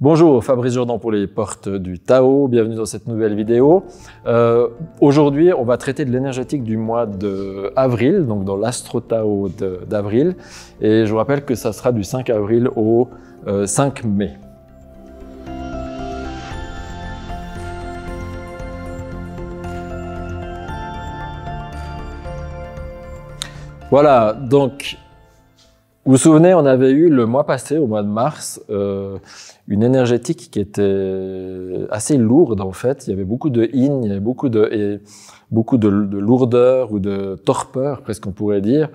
Bonjour, Fabrice Jourdan pour les portes du Tao, bienvenue dans cette nouvelle vidéo. Aujourd'hui, on va traiter de l'énergétique du mois d'avril, donc dans l'Astro-Tao d'avril. Et je vous rappelle que ça sera du 5 avril au 5 mai. Voilà, donc vous vous souvenez, on avait eu le mois passé, au mois de mars, une énergétique qui était assez lourde en fait. Il y avait beaucoup de yin, il y avait beaucoup de lourdeur ou de torpeur, presque on pourrait dire.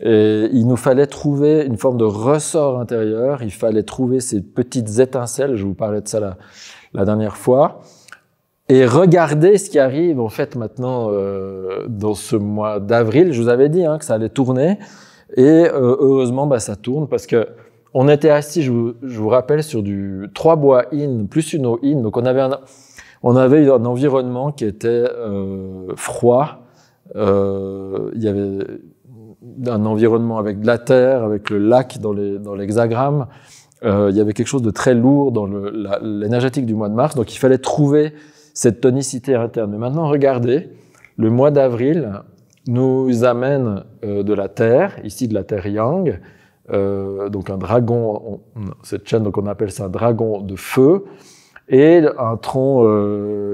Et il nous fallait trouver une forme de ressort intérieur, il fallait trouver ces petites étincelles, je vous parlais de ça la dernière fois. Et regardez ce qui arrive en fait maintenant dans ce mois d'avril. Je vous avais dit que ça allait tourner et heureusement ça tourne parce que on était assis, je vous rappelle, sur du 3 bois yin plus une eau yin. Donc on avait un environnement qui était froid. Il y avait un environnement avec de la terre, avec le lac dans l'hexagramme. Il y avait quelque chose de très lourd dans l'énergétique du mois de mars. Donc il fallait trouver cette tonicité interne. Mais maintenant, regardez, le mois d'avril nous amène de la Terre, ici de la Terre Yang, donc un dragon, cette chaîne, donc on appelle ça un dragon de feu, et un tronc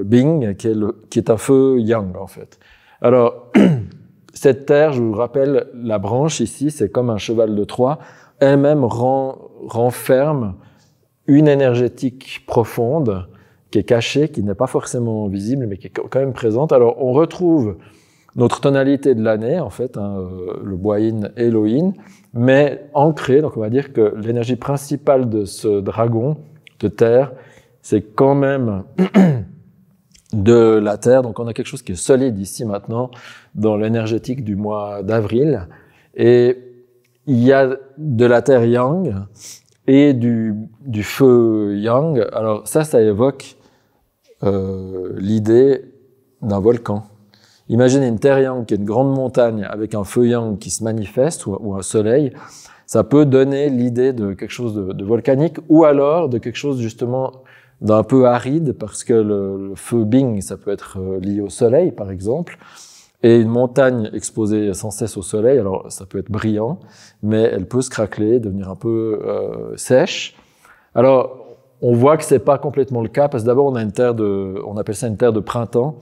Bing, qui est un feu Yang, en fait. Alors, cette Terre, je vous rappelle, la branche ici, c'est comme un cheval de Troie, elle-même renferme une énergétique profonde, qui est cachée, qui n'est pas forcément visible, mais qui est quand même présente. Alors, on retrouve notre tonalité de l'année, en fait, le bois yin et l'eau yin, mais ancré. Donc, on va dire que l'énergie principale de ce dragon de terre, c'est quand même de la terre. Donc, on a quelque chose qui est solide ici maintenant, dans l'énergétique du mois d'avril. Et il y a de la terre yang et du feu yang. Alors, ça évoque l'idée d'un volcan. Imaginez une terre yang qui est une grande montagne avec un feu yang qui se manifeste ou un soleil. Ça peut donner l'idée de quelque chose de volcanique ou alors de quelque chose justement d'un peu aride parce que le feu Bing, ça peut être lié au soleil par exemple. Et une montagne exposée sans cesse au soleil, alors ça peut être brillant, mais elle peut se craqueler, devenir un peu sèche. Alors, on voit que c'est pas complètement le cas parce que d'abord on a on appelle ça une terre de printemps,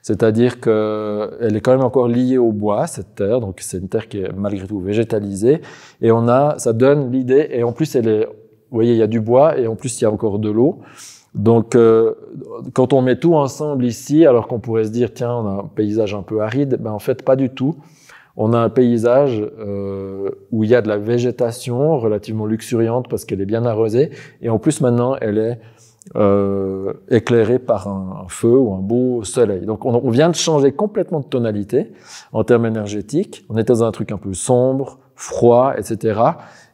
c'est-à-dire qu'elle est quand même encore liée au bois, cette terre, donc c'est une terre qui est malgré tout végétalisée, et ça donne l'idée, et en plus vous voyez, il y a du bois, et en plus il y a encore de l'eau. Donc, quand on met tout ensemble ici, alors qu'on pourrait se dire, tiens, on a un paysage un peu aride, en fait, pas du tout. On a un paysage où il y a de la végétation relativement luxuriante parce qu'elle est bien arrosée, et en plus maintenant, elle est éclairée par un feu ou un beau soleil. Donc, on vient de changer complètement de tonalité en termes énergétiques. On était dans un truc un peu sombre, froid, etc.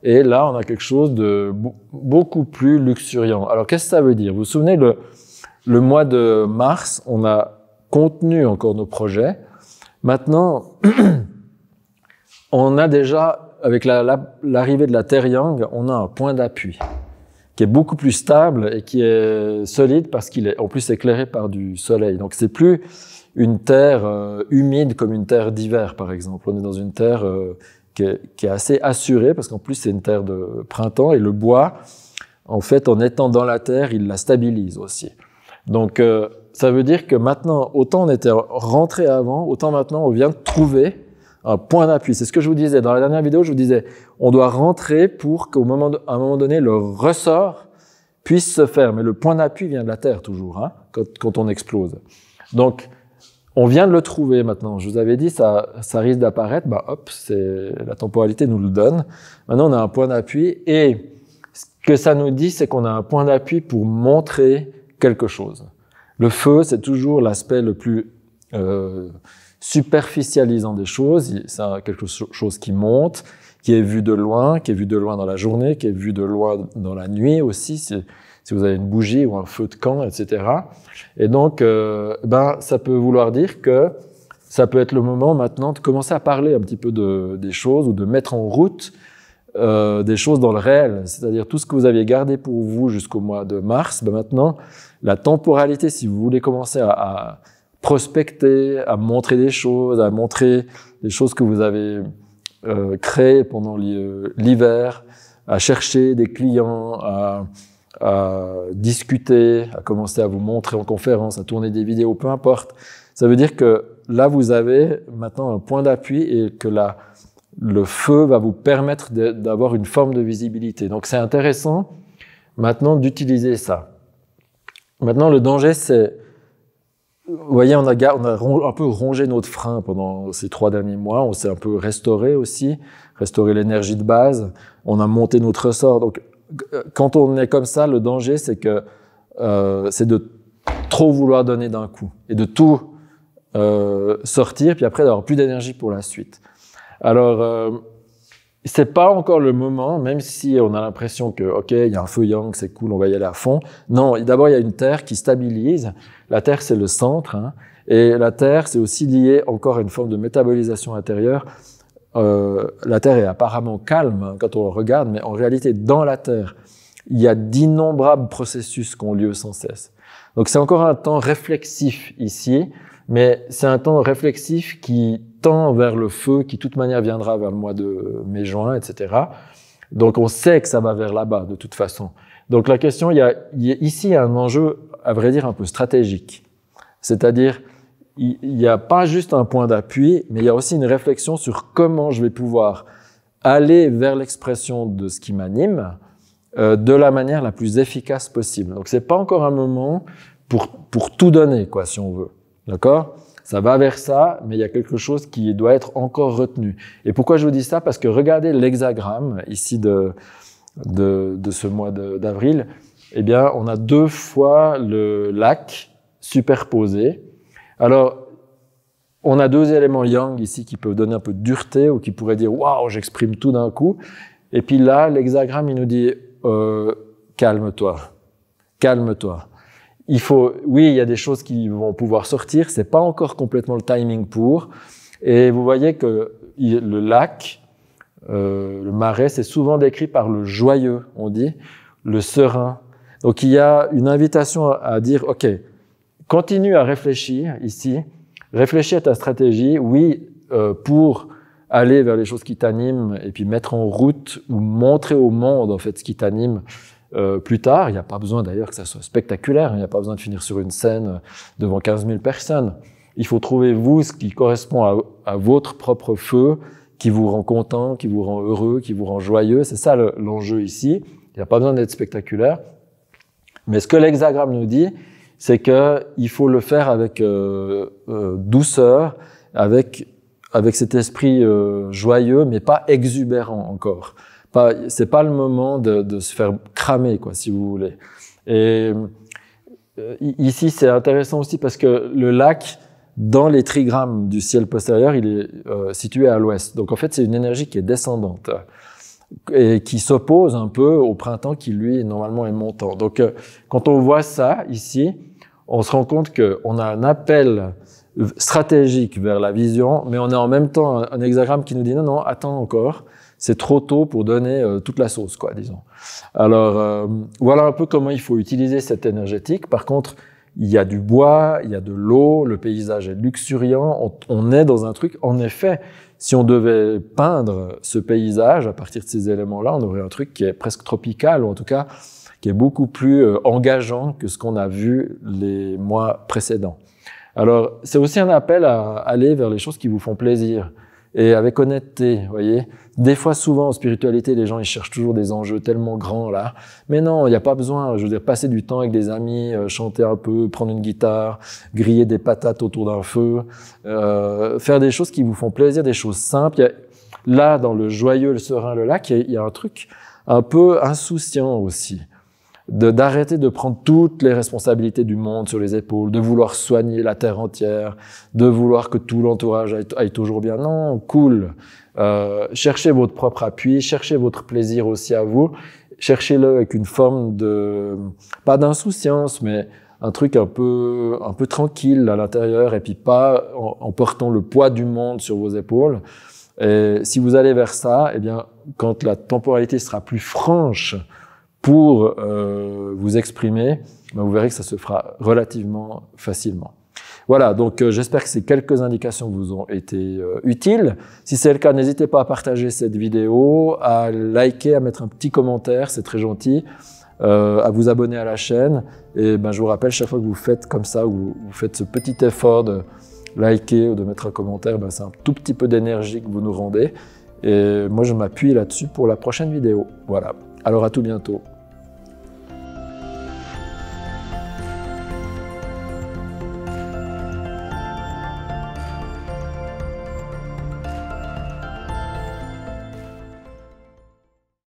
Et là, on a quelque chose de beaucoup plus luxuriant. Alors, qu'est-ce que ça veut dire? Vous vous souvenez, le mois de mars, on a contenu encore nos projets. Maintenant, on a déjà, avec l'arrivée de la Terre Yang, on a un point d'appui qui est beaucoup plus stable et qui est solide parce qu'il est en plus éclairé par du soleil. Donc, c'est plus une terre humide comme une terre d'hiver, par exemple. On est dans une terre qui est assez assurée parce qu'en plus, c'est une terre de printemps et le bois, en fait, en étant dans la terre, il la stabilise aussi. Donc, ça veut dire que maintenant, autant on était rentré avant, autant maintenant, on vient de trouver un point d'appui. C'est ce que je vous disais. Dans la dernière vidéo, je vous disais, on doit rentrer pour qu'à un moment donné, le ressort puisse se faire. Mais le point d'appui vient de la terre toujours, quand on explose. Donc, on vient de le trouver maintenant. Je vous avais dit, ça risque d'apparaître. Hop, la temporalité nous le donne. Maintenant, on a un point d'appui. Et ce que ça nous dit, c'est qu'on a un point d'appui pour montrer quelque chose. Le feu, c'est toujours l'aspect le plus superficialisant des choses. C'est quelque chose qui monte, qui est vu de loin, dans la journée, qui est vu de loin dans la nuit aussi, si vous avez une bougie ou un feu de camp, etc. Et donc, ça peut vouloir dire que ça peut être le moment maintenant de commencer à parler un petit peu des choses ou de mettre en route des choses dans le réel. C'est-à-dire tout ce que vous aviez gardé pour vous jusqu'au mois de mars, ben maintenant, la temporalité, si vous voulez commencer à prospecter, à montrer des choses, à montrer des choses que vous avez créées pendant l'hiver, à chercher des clients, à discuter, à commencer à vous montrer en conférence, à tourner des vidéos, peu importe. Ça veut dire que là, vous avez maintenant un point d'appui et que le feu va vous permettre d'avoir une forme de visibilité. Donc, c'est intéressant maintenant d'utiliser ça. Maintenant, le danger, c'est, vous voyez, on a un peu rongé notre frein pendant ces 3 derniers mois. On s'est un peu restauré aussi, restauré l'énergie de base. On a monté notre ressort. Donc, quand on est comme ça, le danger, c'est que c'est de trop vouloir donner d'un coup et de tout sortir, puis après d'avoir plus d'énergie pour la suite. Alors, c'est pas encore le moment, même si on a l'impression que, ok, il y a un feu yang, c'est cool, on va y aller à fond. Non, d'abord, il y a une Terre qui stabilise. La Terre, c'est le centre, hein, et la Terre, c'est aussi lié encore à une forme de métabolisation intérieure. La Terre est apparemment calme hein, quand on le regarde, mais en réalité, dans la Terre, il y a d'innombrables processus qui ont lieu sans cesse. Donc, c'est encore un temps réflexif ici, mais c'est un temps réflexif qui tend vers le feu, qui de toute manière viendra vers le mois de mai-juin, etc. Donc, on sait que ça va vers là-bas, de toute façon. Donc, la question, ici, il y a un enjeu, à vrai dire, un peu stratégique. C'est-à-dire, il n'y a pas juste un point d'appui, mais il y a aussi une réflexion sur comment je vais pouvoir aller vers l'expression de ce qui m'anime de la manière la plus efficace possible. Donc, c'est pas encore un moment pour tout donner, quoi, si on veut. D'accord ? Ça va vers ça, mais il y a quelque chose qui doit être encore retenu. Et pourquoi je vous dis ça ? Parce que regardez l'hexagramme ici de ce mois d'avril. Eh bien, on a 2 fois le lac superposé. Alors, on a 2 éléments yang ici qui peuvent donner un peu de dureté ou qui pourraient dire « Waouh, j'exprime tout d'un coup ». Et puis là, l'hexagramme, il nous dit « Calme-toi, calme-toi ». Oui, il y a des choses qui vont pouvoir sortir, c'est pas encore complètement le timing pour. Et vous voyez que le lac, le marais, c'est souvent décrit par le joyeux, on dit, le serein. Donc il y a une invitation à dire, ok, continue à réfléchir ici, réfléchis à ta stratégie, oui, pour aller vers les choses qui t'animent et puis mettre en route ou montrer au monde en fait ce qui t'anime. Plus tard, il n'y a pas besoin d'ailleurs que ça soit spectaculaire, il n'y a pas besoin de finir sur une scène devant 15 000 personnes. Il faut trouver vous ce qui correspond à votre propre feu, qui vous rend content, qui vous rend heureux, qui vous rend joyeux. C'est ça l'enjeu ici. Il n'y a pas besoin d'être spectaculaire. Mais ce que l'hexagramme nous dit, c'est qu'il faut le faire avec douceur, avec cet esprit joyeux, mais pas exubérant encore. C'est pas le moment de se faire cramer, quoi, si vous voulez. Et ici, c'est intéressant aussi parce que le lac, dans les trigrammes du ciel postérieur, il est situé à l'ouest. Donc, en fait, c'est une énergie qui est descendante et qui s'oppose un peu au printemps qui, lui, normalement est montant. Donc, quand on voit ça ici, on se rend compte qu'on a un appel stratégique vers la vision, mais on a en même temps un hexagramme qui nous dit non, attends encore. C'est trop tôt pour donner toute la sauce, quoi, disons. Alors, voilà un peu comment il faut utiliser cette énergétique. Par contre, il y a du bois, il y a de l'eau, le paysage est luxuriant. On est dans un truc, en effet, si on devait peindre ce paysage à partir de ces éléments-là, on aurait un truc qui est presque tropical, ou en tout cas, qui est beaucoup plus engageant que ce qu'on a vu les mois précédents. Alors, c'est aussi un appel à aller vers les choses qui vous font plaisir. Et avec honnêteté, vous voyez. Des fois, souvent, en spiritualité, les gens, ils cherchent toujours des enjeux tellement grands, là. Mais non, il n'y a pas besoin. Je veux dire, passer du temps avec des amis, chanter un peu, prendre une guitare, griller des patates autour d'un feu, faire des choses qui vous font plaisir, des choses simples. Là, dans le joyeux, le serein, le lac, il y a un truc un peu insouciant aussi. D'arrêter de prendre toutes les responsabilités du monde sur les épaules, de vouloir soigner la terre entière, de vouloir que tout l'entourage aille toujours bien. Non, cool. Cherchez votre propre appui, cherchez votre plaisir aussi à vous. Cherchez-le avec une forme pas d'insouciance, mais un truc un peu tranquille à l'intérieur et puis pas en portant le poids du monde sur vos épaules. Et si vous allez vers ça, eh bien, quand la temporalité sera plus franche pour vous exprimer, ben, vous verrez que ça se fera relativement facilement. Voilà, donc j'espère que ces quelques indications vous ont été utiles. Si c'est le cas, n'hésitez pas à partager cette vidéo, à liker, à mettre un petit commentaire, c'est très gentil, à vous abonner à la chaîne. Et ben, je vous rappelle, chaque fois que vous faites comme ça, ou vous faites ce petit effort de liker ou de mettre un commentaire, ben, c'est un tout petit peu d'énergie que vous nous rendez. Et moi, je m'appuie là-dessus pour la prochaine vidéo. Voilà, alors à tout bientôt.